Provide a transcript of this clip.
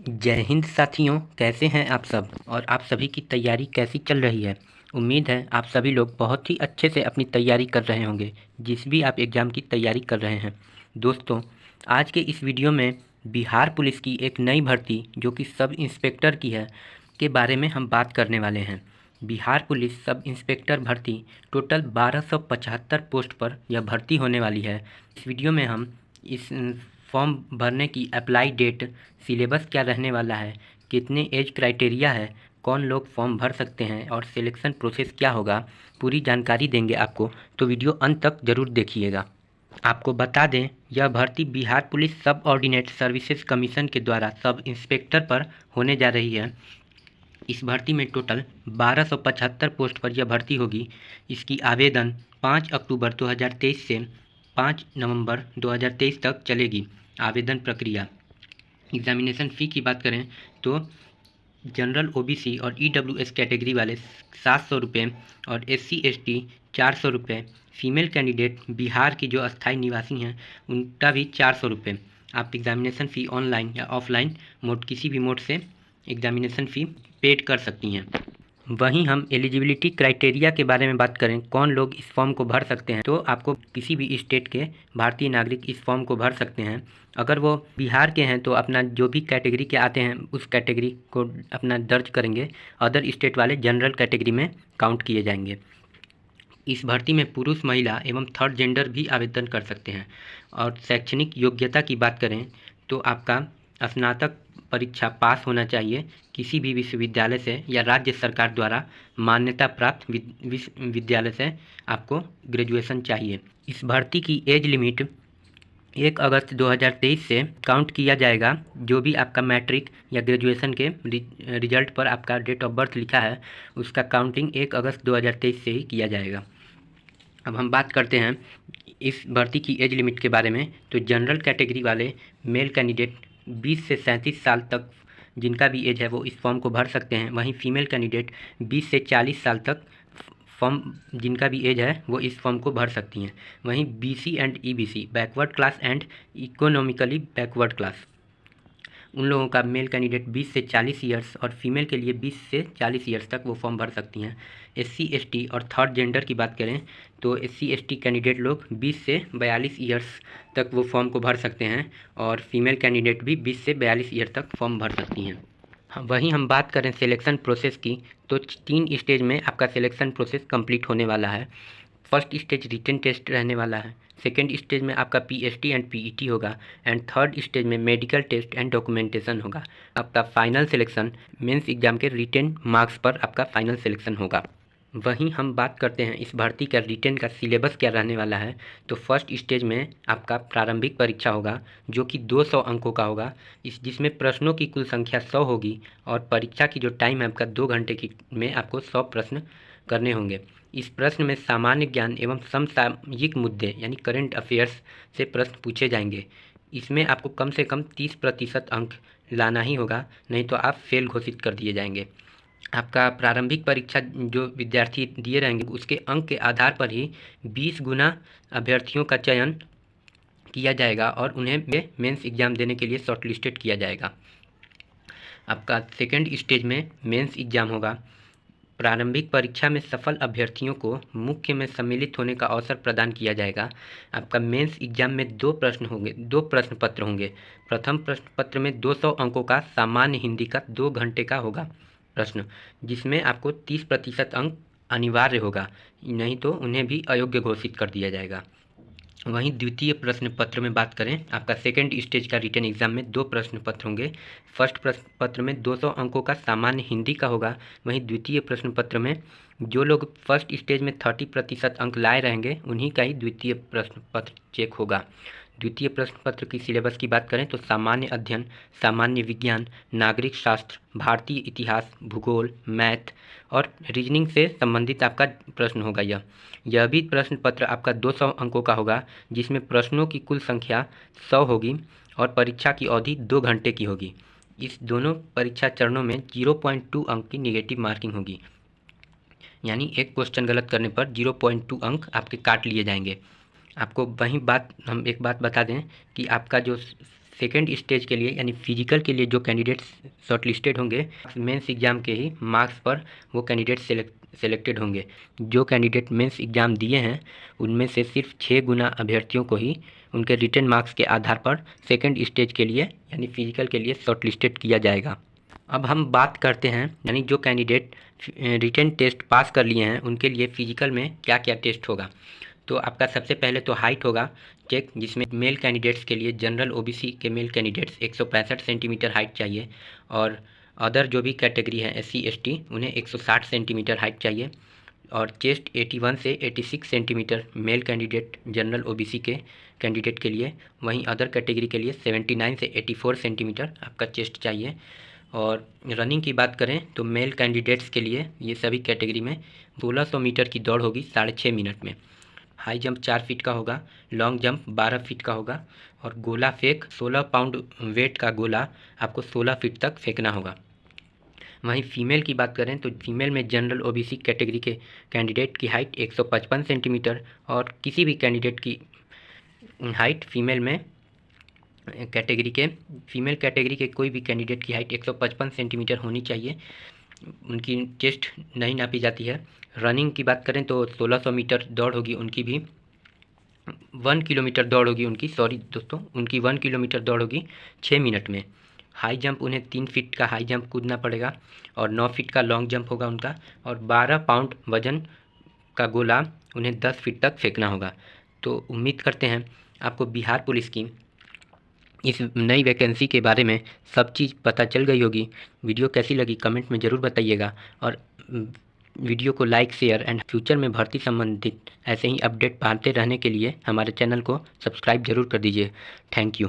जय हिंद साथियों, कैसे हैं आप सब और आप सभी की तैयारी कैसी चल रही है। उम्मीद है आप सभी लोग बहुत ही अच्छे से अपनी तैयारी कर रहे होंगे, जिस भी आप एग्ज़ाम की तैयारी कर रहे हैं। दोस्तों, आज के इस वीडियो में बिहार पुलिस की एक नई भर्ती जो कि सब इंस्पेक्टर की है के बारे में हम बात करने वाले हैं। बिहार पुलिस सब इंस्पेक्टर भर्ती टोटल 1275 पोस्ट पर यह भर्ती होने वाली है। इस वीडियो में हम इस फॉर्म भरने की अप्लाई डेट, सिलेबस क्या रहने वाला है, कितने एज क्राइटेरिया है, कौन लोग फॉर्म भर सकते हैं और सिलेक्शन प्रोसेस क्या होगा, पूरी जानकारी देंगे आपको, तो वीडियो अंत तक ज़रूर देखिएगा। आपको बता दें, यह भर्ती बिहार पुलिस सब ऑर्डिनेट सर्विसेज कमीशन के द्वारा सब इंस्पेक्टर पर होने जा रही है। इस भर्ती में टोटल 1275 पोस्ट पर यह भर्ती होगी। इसकी आवेदन 5 अक्टूबर 2023 से 5 नवंबर 2023 तक चलेगी आवेदन प्रक्रिया। एग्जामिनेशन फ़ी की बात करें तो जनरल ओबीसी और ईडब्ल्यूएस कैटेगरी वाले 700 रुपये और एससी एसटी 400 रुपये, फीमेल कैंडिडेट बिहार की जो अस्थायी निवासी हैं उनका भी 400 रुपये। आप एग्ज़ामिनेशन फ़ी ऑनलाइन या ऑफलाइन मोड किसी भी मोड से एग्ज़ामिनेशन फ़ी पेड कर सकती हैं। वहीं हम एलिजिबिलिटी क्राइटेरिया के बारे में बात करें, कौन लोग इस फॉर्म को भर सकते हैं, तो आपको किसी भी स्टेट के भारतीय नागरिक इस फॉर्म को भर सकते हैं। अगर वो बिहार के हैं तो अपना जो भी कैटेगरी के आते हैं उस कैटेगरी को अपना दर्ज करेंगे। अदर स्टेट वाले जनरल कैटेगरी में काउंट किए जाएंगे। इस भर्ती में पुरुष, महिला एवं थर्ड जेंडर भी आवेदन कर सकते हैं। और शैक्षणिक योग्यता की बात करें तो आपका स्नातक परीक्षा पास होना चाहिए किसी भी विश्वविद्यालय से या राज्य सरकार द्वारा मान्यता प्राप्त विश्वविद्यालय से आपको ग्रेजुएशन चाहिए। इस भर्ती की एज लिमिट 1 अगस्त 2023 से काउंट किया जाएगा। जो भी आपका मैट्रिक या ग्रेजुएशन के रिजल्ट पर आपका डेट ऑफ बर्थ लिखा है उसका काउंटिंग 1 अगस्त 2023 से ही किया जाएगा। अब हम बात करते हैं इस भर्ती की एज लिमिट के बारे में। तो जनरल कैटेगरी वाले मेल कैंडिडेट 20 से 37 साल तक जिनका भी एज है वो इस फॉर्म को भर सकते हैं। वहीं फीमेल कैंडिडेट 20 से 40 साल तक फॉर्म जिनका भी एज है वो इस फॉर्म को भर सकती हैं। वहीं BC and EBC, backward class and economically backward class, उन लोगों का मेल कैंडिडेट 20 से 40 ईयर्स और फीमेल के लिए 20 से 40 ईयर्स तक वो फॉर्म भर सकती हैं। एससी एसटी और थर्ड जेंडर की बात करें तो एससी एसटी कैंडिडेट लोग 20 से 42 ईयर्स तक वो फॉर्म को भर सकते हैं और फीमेल कैंडिडेट भी 20 से 42 ईयर तक फॉर्म भर सकती हैं। वहीं हम बात करें सिलेक्शन प्रोसेस की तो 3 स्टेज में आपका सिलेक्शन प्रोसेस कंप्लीट होने वाला है। फर्स्ट स्टेज रिटन टेस्ट रहने वाला है, सेकेंड स्टेज में आपका पीएसटी एंड पीईटी होगा एंड थर्ड स्टेज में मेडिकल टेस्ट एंड डॉक्यूमेंटेशन होगा। आपका फाइनल सिलेक्शन मेंस एग्जाम के रिटन मार्क्स पर आपका फाइनल सिलेक्शन होगा। वहीं हम बात करते हैं इस भर्ती का रिटन का सिलेबस क्या रहने वाला है। तो फर्स्ट स्टेज में आपका प्रारंभिक परीक्षा होगा जो कि 200 अंकों का होगा, जिसमें प्रश्नों की कुल संख्या 100 होगी और परीक्षा की जो टाइम है आपका 2 घंटे की में आपको 100 प्रश्न करने होंगे। इस प्रश्न में सामान्य ज्ञान एवं समसामयिक मुद्दे यानी करंट अफेयर्स से प्रश्न पूछे जाएंगे। इसमें आपको कम से कम 30% अंक लाना ही होगा, नहीं तो आप फेल घोषित कर दिए जाएंगे। आपका प्रारंभिक परीक्षा जो विद्यार्थी दिए रहेंगे उसके अंक के आधार पर ही 20 गुना अभ्यर्थियों का चयन किया जाएगा और उन्हें मेंस एग्ज़ाम देने के लिए शॉर्टलिस्टेड किया जाएगा। आपका सेकेंड स्टेज में मेंस एग्ज़ाम होगा। प्रारंभिक परीक्षा में सफल अभ्यर्थियों को मुख्य में सम्मिलित होने का अवसर प्रदान किया जाएगा। आपका मेंस एग्जाम में 2 प्रश्न होंगे, 2 प्रश्न पत्र होंगे। प्रथम प्रश्न पत्र में 200 अंकों का सामान्य हिंदी का 2 घंटे का होगा प्रश्न, जिसमें आपको 30% अंक अनिवार्य होगा, नहीं तो उन्हें भी अयोग्य घोषित कर दिया जाएगा। वहीं द्वितीय प्रश्न पत्र में बात करें, आपका सेकेंड स्टेज का रिटन एग्जाम में 2 प्रश्न पत्र होंगे। फर्स्ट प्रश्न पत्र में 200 अंकों का सामान्य हिंदी का होगा। वहीं द्वितीय प्रश्न पत्र में जो लोग फर्स्ट स्टेज में 30% अंक लाए रहेंगे उन्हीं का ही द्वितीय प्रश्न पत्र चेक होगा। द्वितीय प्रश्न पत्र की सिलेबस की बात करें तो सामान्य अध्ययन, सामान्य विज्ञान, नागरिक शास्त्र, भारतीय इतिहास, भूगोल, मैथ और रीजनिंग से संबंधित आपका प्रश्न होगा। यह भी प्रश्न पत्र आपका 200 अंकों का होगा, जिसमें प्रश्नों की कुल संख्या 100 होगी और परीक्षा की अवधि 2 घंटे की होगी। इस दोनों परीक्षा चरणों में 0.2 अंक की नेगेटिव मार्किंग होगी, यानी एक क्वेश्चन गलत करने पर 0.2 अंक आपके काट लिए जाएंगे। आपको वहीं हम एक बात बता दें कि आपका जो सेकेंड स्टेज के लिए यानी फिजिकल के लिए जो कैंडिडेट्स शॉर्टलिस्टेड होंगे, मेंस एग्ज़ाम के ही मार्क्स पर वो कैंडिडेट सेलेक्टेड होंगे। जो कैंडिडेट मेंस एग्ज़ाम दिए हैं उनमें से सिर्फ 6 गुना अभ्यर्थियों को ही उनके रिटन मार्क्स के आधार पर सेकेंड स्टेज के लिए यानी फिजिकल के लिए शॉर्टलिस्टेड किया जाएगा। अब हम बात करते हैं यानी जो कैंडिडेट रिटन टेस्ट पास कर लिए हैं उनके लिए फिजिकल में क्या क्या टेस्ट होगा। तो आपका सबसे पहले तो हाइट होगा चेक, जिसमें मेल कैंडिडेट्स के लिए जनरल ओबीसी के मेल कैंडिडेट्स 165 सेंटीमीटर हाइट चाहिए, और अदर जो भी कैटेगरी है SC ST उन्हें 160 सेंटीमीटर हाइट चाहिए, और चेस्ट 81 से 86 centimetre male candidate general OBC के कैंडिडेट के लिए, वहीं अदर कैटेगरी के लिए 79 से 84 सेंटीमीटर आपका चेस्ट चाहिए। और रनिंग की बात करें तो मेल कैंडिडेट्स के लिए ये सभी कैटेगरी में 1600 मीटर की दौड़ होगी 6.5 मिनट में। हाई जंप 4 फीट का होगा, लॉन्ग जंप 12 फीट का होगा, और गोला फेंक 16 पाउंड वेट का गोला आपको 16 फीट तक फेंकना होगा। वहीं फीमेल की बात करें तो फीमेल में जनरल ओबीसी कैटेगरी के कैंडिडेट की हाइट 155 सेंटीमीटर, और किसी भी कैंडिडेट की हाइट फीमेल कैटेगरी के कोई भी कैंडिडेट की हाइट 155 सेंटीमीटर होनी चाहिए। उनकी चेस्ट नहीं नापी जाती है। रनिंग की बात करें तो 1600 मीटर दौड़ होगी उनकी भी, 1 किलोमीटर दौड़ होगी उनकी, उनकी 1 किलोमीटर दौड़ होगी 6 मिनट में। हाई जंप उन्हें 3 फीट का हाई जंप कूदना पड़ेगा, और 9 फीट का लॉन्ग जंप होगा उनका, और 12 पाउंड वजन का गोला उन्हें 10 फीट तक फेंकना होगा। तो उम्मीद करते हैं आपको बिहार पुलिस की इस नई वैकेंसी के बारे में सब चीज़ पता चल गई होगी। वीडियो कैसी लगी कमेंट में ज़रूर बताइएगा, और वीडियो को लाइक शेयर एंड फ्यूचर में भर्ती संबंधित ऐसे ही अपडेट पाते रहने के लिए हमारे चैनल को सब्सक्राइब ज़रूर कर दीजिए। Thank you.